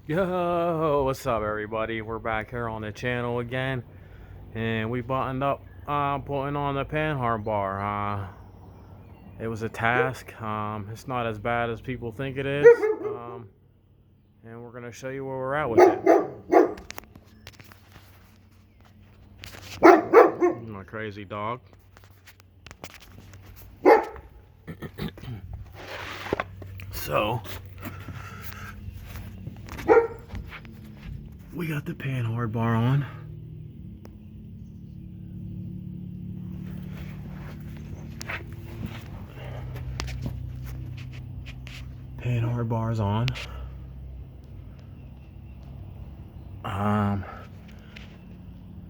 Yo, what's up everybody? We're back here on the channel again, and we buttoned up putting on the panhard bar. It was a task. It's not as bad as people think it is, and we're gonna show you where we're at with it. My crazy dog. So we got the panhard bar on. Panhard bar's on.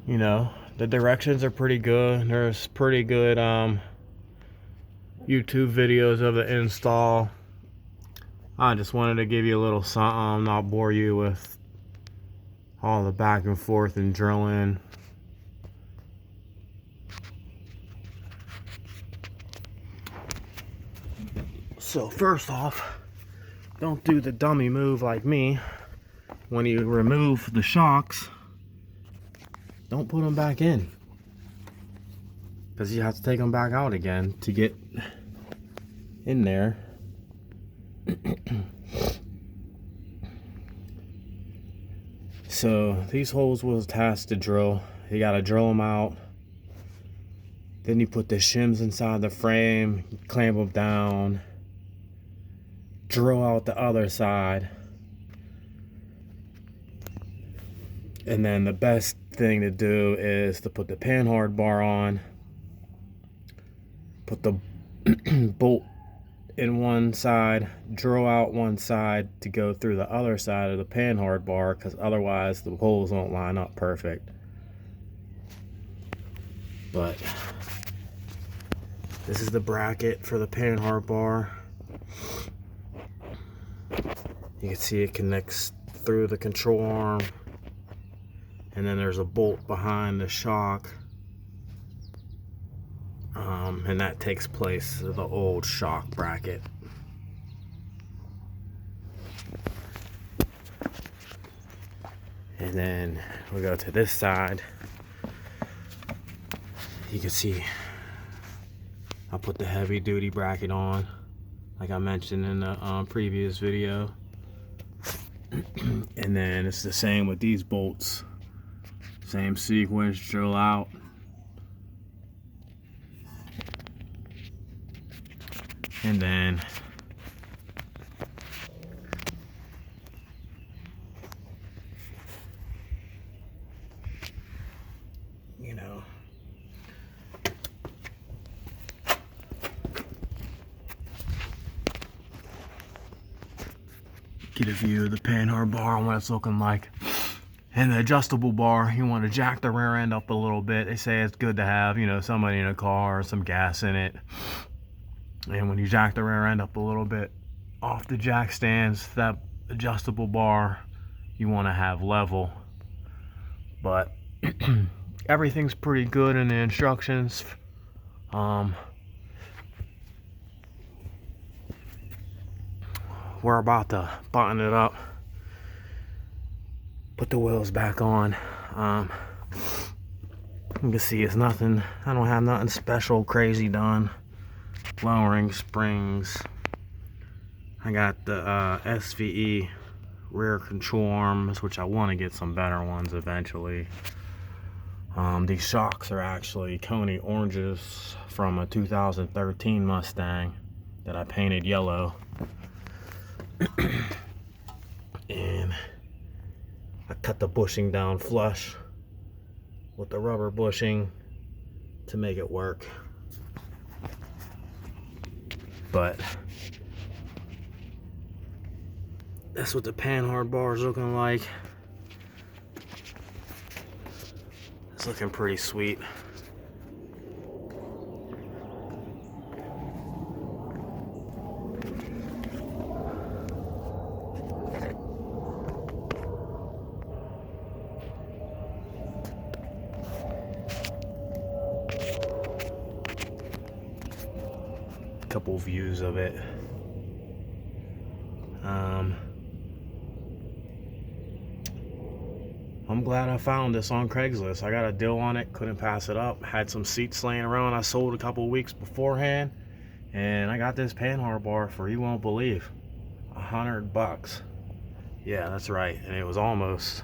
You know, the directions are pretty good. There's pretty good YouTube videos of the install. I just wanted to give you a little something, not bore you with all the back and forth and drilling. So first off, don't do the dummy move like me. When you remove the shocks, don't put them back in, because you have to take them back out again to get in there. So these holes was tasked to drill. You gotta drill them out. Then you put the shims inside the frame, clamp them down, drill out the other side. And then the best thing to do is to put the panhard bar on, put the bolt in one side, drill out one side to go through the other side of the panhard bar, because otherwise the holes won't line up perfect. But this is the bracket for the panhard bar. You can see it connects through the control arm, and then there's a bolt behind the shock, and that takes place of the old shock bracket. And then we go to this side. You can see I put the heavy duty bracket on, like I mentioned in the previous video. And then it's the same with these bolts. Same sequence, drill out. And then you know, get a view of the panhard bar and what it's looking like. And the adjustable bar, you want to jack the rear end up a little bit. They say it's good to have, you know, somebody in a car or some gas in it. And when you jack the rear end up a little bit off the jack stands, that adjustable bar you want to have level. But everything's pretty good in the instructions. We're about to button it up, put the wheels back on. You can see it's nothing, I don't have nothing special crazy done. Lowering springs. I got the SVE rear control arms, which I want to get some better ones eventually. These shocks are actually Coney oranges from a 2013 Mustang that I painted yellow. And I cut the bushing down flush with the rubber bushing to make it work. But that's what the panhard bar is looking like. It's looking pretty sweet. Couple views of it. I'm glad I found this on Craigslist. I got a deal on it, couldn't pass it up. Had some seats laying around I sold a couple weeks beforehand, and I got this panhard bar for, you won't believe, $100. Yeah, that's right, and it was almost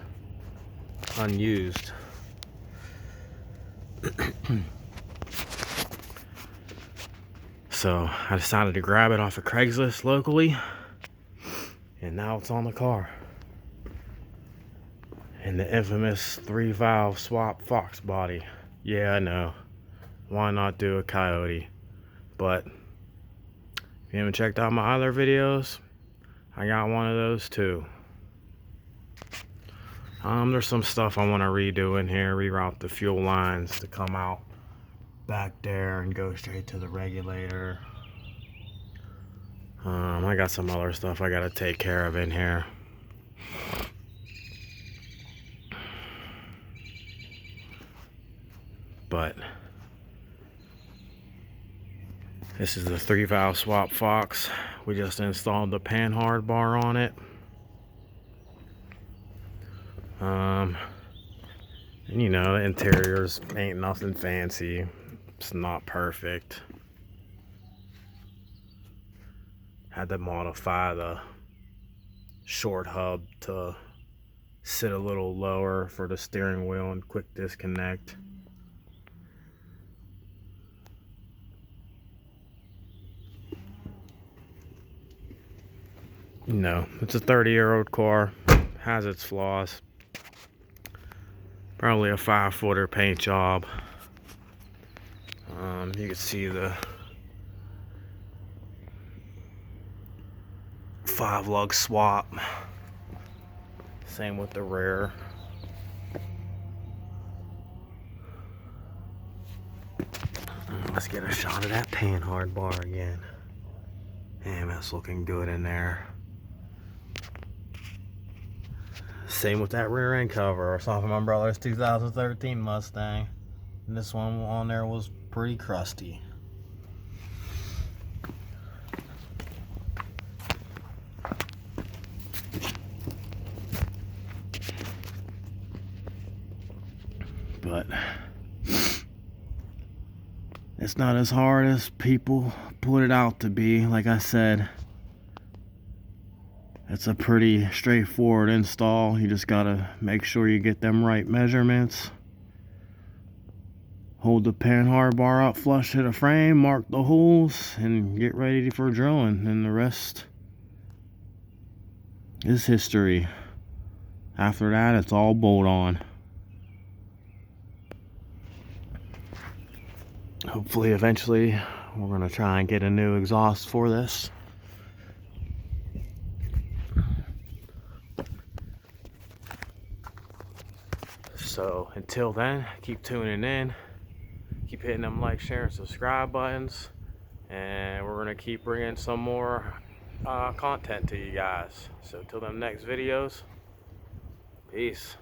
unused. So I decided to grab it off of Craigslist locally, and now it's on the car. And the infamous 3-valve swap Foxbody. Yeah, I know. Why not do a Coyote? But if you haven't checked out my other videos, I got one of those too. There's some stuff I want to redo in here. Reroute the fuel lines to come out back there and go straight to the regulator. I got some other stuff I got to take care of in here. But this is the 3-valve swap Fox. We just installed the panhard bar on it. And you know, the interiors ain't nothing fancy. It's not perfect. Had to modify the short hub to sit a little lower for the steering wheel and quick disconnect. You know, it's a 30-year-old car, has its flaws. Probably a 5-footer paint job. You can see the 5-lug swap. Same with the rear. Let's get a shot of that panhard bar again. Damn, that's looking good in there. Same with that rear end cover. I saw from my brother's 2013 Mustang. And this one on there was pretty crusty. But it's not as hard as people put it out to be. Like I said, it's a pretty straightforward install. You just gotta make sure you get them right measurements. Hold the panhard bar up flush to the frame, mark the holes, and get ready for drilling. And the rest is history. After that, it's all bolt on. Hopefully, eventually, we're gonna try and get a new exhaust for this. So until then, keep tuning in, keep hitting them like, share, and subscribe buttons, and we're gonna keep bringing some more content to you guys. So till them next videos, peace.